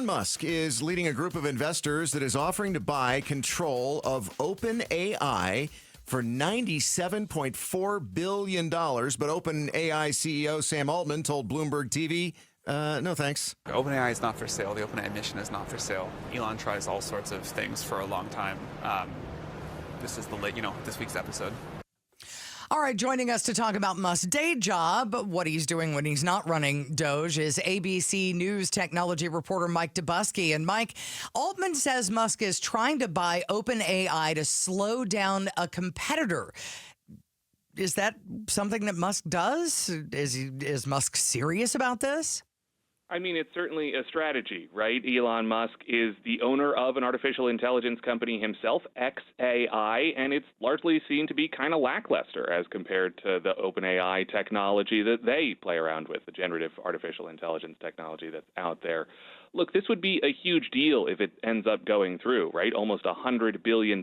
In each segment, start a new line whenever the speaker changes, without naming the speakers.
Elon Musk is leading a group of investors that is offering to buy control of OpenAI for $97.4 billion. But OpenAI CEO Sam Altman told Bloomberg TV, no thanks.
OpenAI is not for sale. The OpenAI mission is not for sale. Elon tries all sorts of things for a long time. This is this week's episode.
All right, joining us to talk about Musk's day job, what he's doing when he's not running Doge, is ABC News technology reporter Mike Dobuski. And Mike, Altman says Musk is trying to buy OpenAI to slow down a competitor. Is that something that Musk does? Is Musk serious about this?
I mean, it's certainly a strategy, right? Elon Musk is the owner of an artificial intelligence company himself, xAI, and it's largely seen to be kind of lackluster as compared to the OpenAI technology that they play around with, the generative artificial intelligence technology that's out there. Look, this would be a huge deal if it ends up going through, right? Almost $100 billion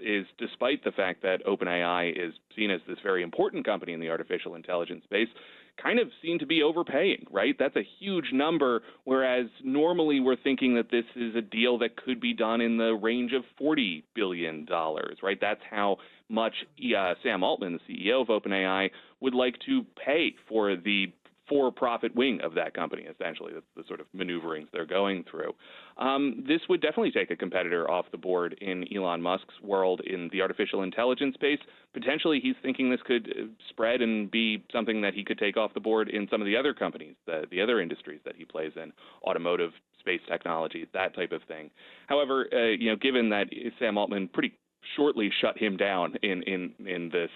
is, despite the fact that OpenAI is seen as this very important company in the artificial intelligence space, kind of seem to be overpaying, right? That's a huge number, whereas normally we're thinking that this is a deal that could be done in the range of $40 billion, right? That's how much Sam Altman, the CEO of OpenAI, would like to pay for the for-profit wing of that company, essentially. That's the sort of maneuverings they're going through. This would definitely take a competitor off the board in Elon Musk's world in the artificial intelligence space. Potentially, he's thinking this could spread and be something that he could take off the board in some of the other companies, the other industries that he plays in, automotive, space technology, that type of thing. However, given that Sam Altman pretty shortly shut him down in this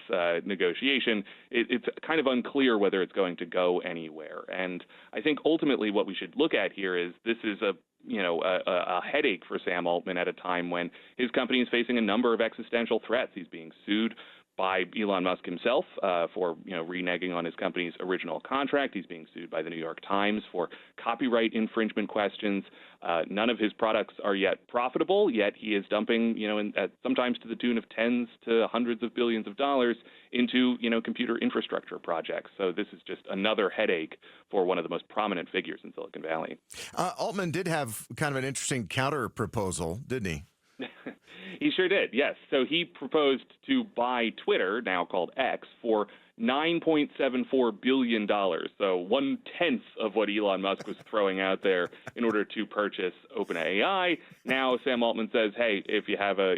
negotiation, it's kind of unclear whether it's going to go anywhere. And I think ultimately what we should look at here is this is a headache for Sam Altman at a time when his company is facing a number of existential threats. He's being sued by Elon Musk himself for reneging on his company's original contract. He's being sued by the New York Times for copyright infringement questions. None of his products are yet profitable, yet he is dumping, sometimes to the tune of tens to hundreds of billions of dollars into, computer infrastructure projects. So this is just another headache for one of the most prominent figures in Silicon Valley.
Altman did have kind of an interesting counter proposal, didn't he?
He sure did, yes. So he proposed to buy Twitter, now called X, for $9.74 billion. So 1/10 of what Elon Musk was throwing out there in order to purchase OpenAI. Now Sam Altman says, hey, if you have a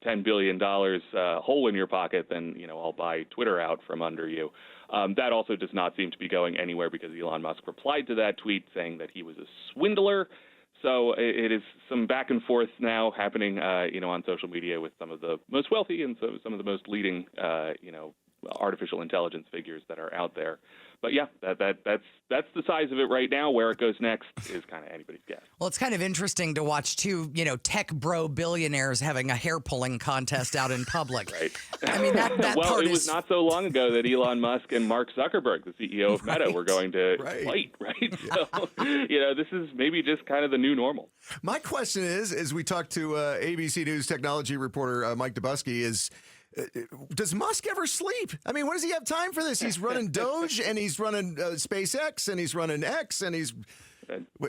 $10 billion hole in your pocket, then I'll buy Twitter out from under you. That also does not seem to be going anywhere because Elon Musk replied to that tweet saying that he was a swindler. So it is some back and forth now happening, on social media with some of the most wealthy and some of the most leading, artificial intelligence figures that are out there. But yeah, that's the size of it right now. Where it goes next is kind of anybody's guess.
Well, it's kind of interesting to watch two, tech bro billionaires having a hair pulling contest out in public.
Right.
I mean, that
well,
part
it was not so long ago that Elon Musk and Mark Zuckerberg, the CEO of Meta, were going to fight, right? So, this is maybe just kind of the new normal.
My question is, as we talk to ABC News technology reporter Mike Dobuski, is does Musk ever sleep? I mean, when does he have time for this? He's running Doge, and he's running SpaceX, and he's running X, and he's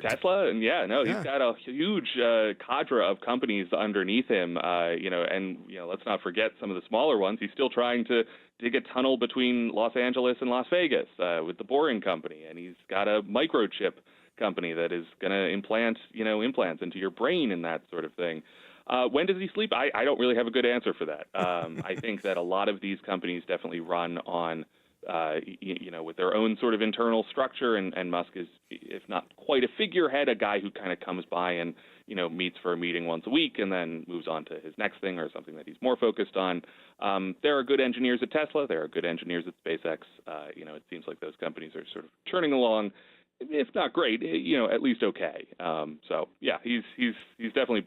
Tesla, and he's got a huge cadre of companies underneath him. Let's not forget some of the smaller ones. He's still trying to dig a tunnel between Los Angeles and Las Vegas with the Boring Company, and he's got a microchip company that is going to implant, implants into your brain and that sort of thing. When does he sleep? I don't really have a good answer for that. I think that a lot of these companies definitely run on, with their own sort of internal structure, and Musk is, if not quite a figurehead, a guy who kind of comes by and, meets for a meeting once a week and then moves on to his next thing or something that he's more focused on. There are good engineers at Tesla. There are good engineers at SpaceX. It seems like those companies are sort of churning along, if not great, at least okay. He's definitely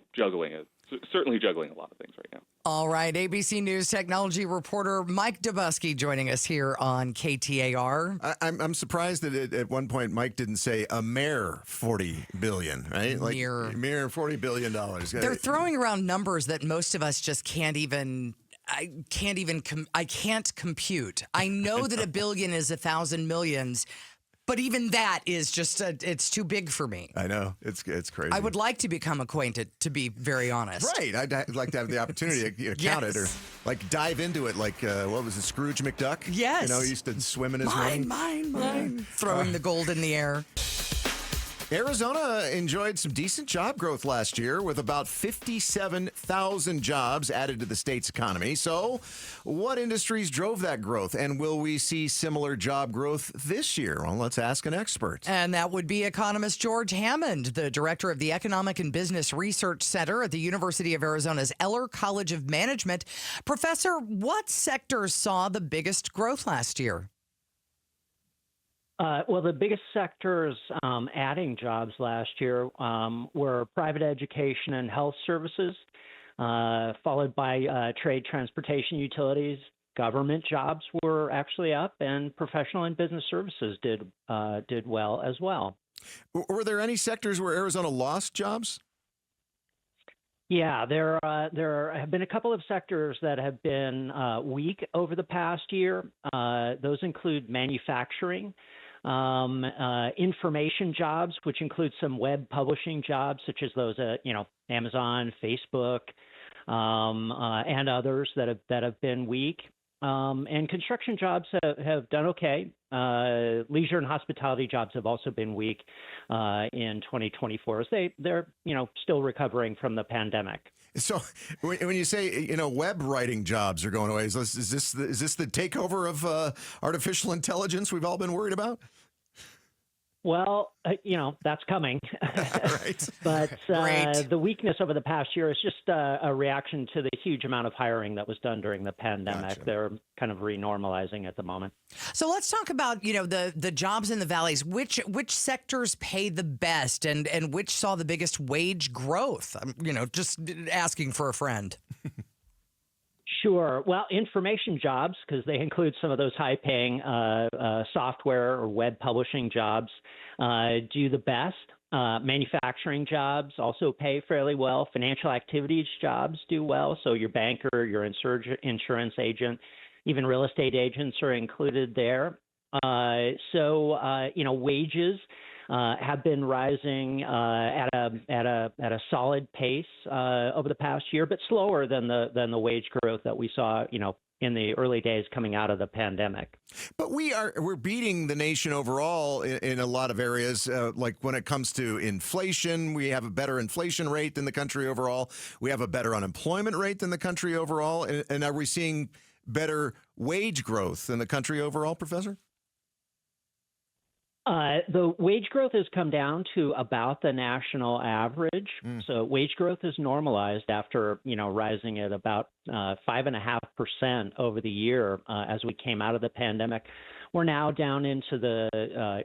certainly juggling a lot of things right now.
All right, ABC News technology reporter Mike Dobuski joining us here on KTAR.
I'm surprised that at one point Mike didn't say a mere $40 billion, right? Mere $40 billion.
They're throwing around numbers that most of us just can't compute. I know that a billion is 1,000 millions, But even that is just, it's too big for me.
I know. It's crazy.
I would like to become acquainted, to be very honest.
Right. I'd like to have the opportunity to count it or like dive into it like, what was it, Scrooge McDuck?
Yes.
He used to swim in his money.
Mine. Throwing the gold in the air.
Arizona enjoyed some decent job growth last year with about 57,000 jobs added to the state's economy. So what industries drove that growth? And will we see similar job growth this year? Well, let's ask an expert.
And that would be economist George Hammond, the director of the Economic and Business Research Center at the University of Arizona's Eller College of Management. Professor, what sectors saw the biggest growth last year?
Well, the biggest sectors adding jobs last year were private education and health services, followed by trade, transportation, utilities. Government jobs were actually up, and professional and business services did well as well.
Were there any sectors where Arizona lost jobs?
Yeah, there have been a couple of sectors that have been weak over the past year. Those include manufacturing. Information jobs, which include some web publishing jobs, such as those at Amazon, Facebook, and others that have been weak. And construction jobs have done okay. Leisure and hospitality jobs have also been weak in 2024 as they're still recovering from the pandemic.
So when you say web writing jobs are going away, is this the takeover of artificial intelligence we've all been worried about?
Well, that's coming.
Right.
But the weakness over the past year is just a reaction to the huge amount of hiring that was done during the pandemic.
Gotcha.
They're kind of renormalizing at the moment.
So let's talk about, the jobs in the valleys. Which sectors pay the best and which saw the biggest wage growth? Just asking for a friend.
Sure. Well, information jobs, because they include some of those high-paying software or web publishing jobs, do the best. Manufacturing jobs also pay fairly well. Financial activities jobs do well. So your banker, your insurance agent, even real estate agents are included there. Wages have been rising at a solid pace over the past year, but slower than the wage growth that we saw, in the early days coming out of the pandemic.
But we're beating the nation overall in a lot of areas. Like when it comes to inflation, we have a better inflation rate than the country overall. We have a better unemployment rate than the country overall. And are we seeing better wage growth than the country overall, Professor?
The wage growth has come down to about the national average. So wage growth is normalized after, rising at about 5.5% over the year as we came out of the pandemic. We're now down into the,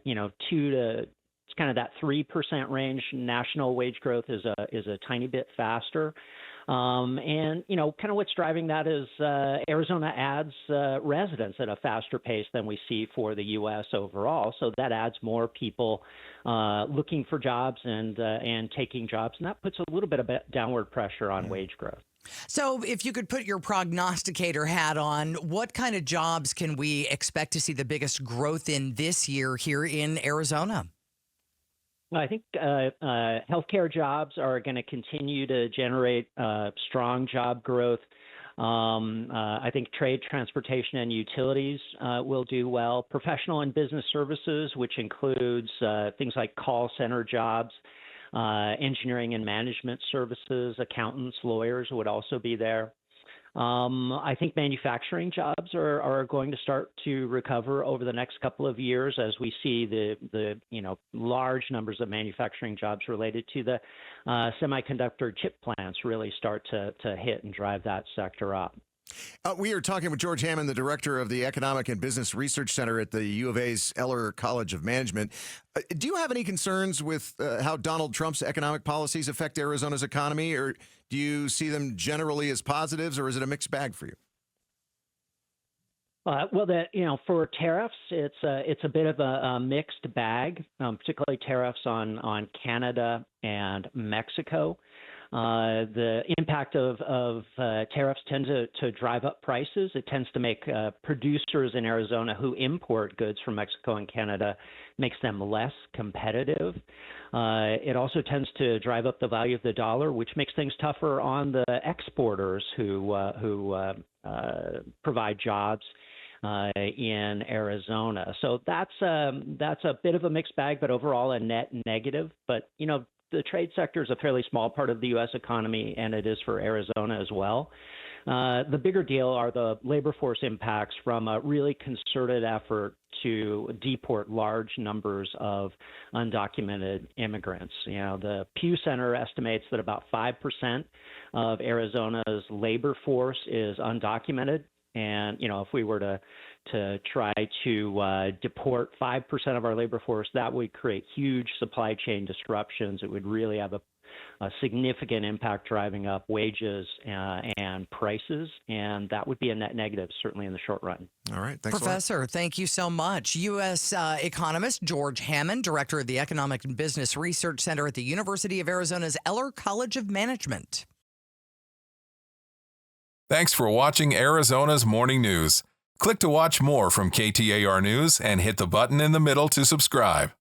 2 to it's kind of that 3% range. National wage growth is a tiny bit faster. Kind of what's driving that is Arizona adds residents at a faster pace than we see for the U.S. overall. So that adds more people looking for jobs and taking jobs, and that puts a little bit of downward pressure on wage growth.
So if you could put your prognosticator hat on, what kind of jobs can we expect to see the biggest growth in this year here in Arizona?
I think healthcare jobs are going to continue to generate strong job growth. I think trade, transportation, and utilities will do well. Professional and business services, which includes things like call center jobs, engineering and management services, accountants, lawyers would also be there. I think manufacturing jobs are going to start to recover over the next couple of years as we see the large numbers of manufacturing jobs related to the semiconductor chip plants really start to hit and drive that sector up.
We are talking with George Hammond, the director of the Economic and Business Research Center at the U of A's Eller College of Management. Do you have any concerns with how Donald Trump's economic policies affect Arizona's economy, or do you see them generally as positives, or is it a mixed bag for you?
For tariffs, it's a bit of a mixed bag, particularly tariffs on Canada and Mexico. The impact of tariffs tend to drive up prices. It tends to make producers in Arizona who import goods from Mexico and Canada, makes them less competitive. It also tends to drive up the value of the dollar, which makes things tougher on the exporters who provide jobs in Arizona. So that's a bit of a mixed bag, but overall a net negative. But, the trade sector is a fairly small part of the U.S. economy, and it is for Arizona as well. The bigger deal are the labor force impacts from a really concerted effort to deport large numbers of undocumented immigrants. The Pew Center estimates that about 5% of Arizona's labor force is undocumented. And, if we were to try to deport 5% of our labor force, that would create huge supply chain disruptions. It would really have a significant impact driving up wages and prices, and that would be a net negative, certainly in the short run.
All right. Thanks,
Professor, thank you so much. U.S. economist George Hammon, director of the Economic and Business Research Center at the University of Arizona's Eller College of Management.
Thanks for watching Arizona's Morning News. Click to watch more from KTAR News and hit the button in the middle to subscribe.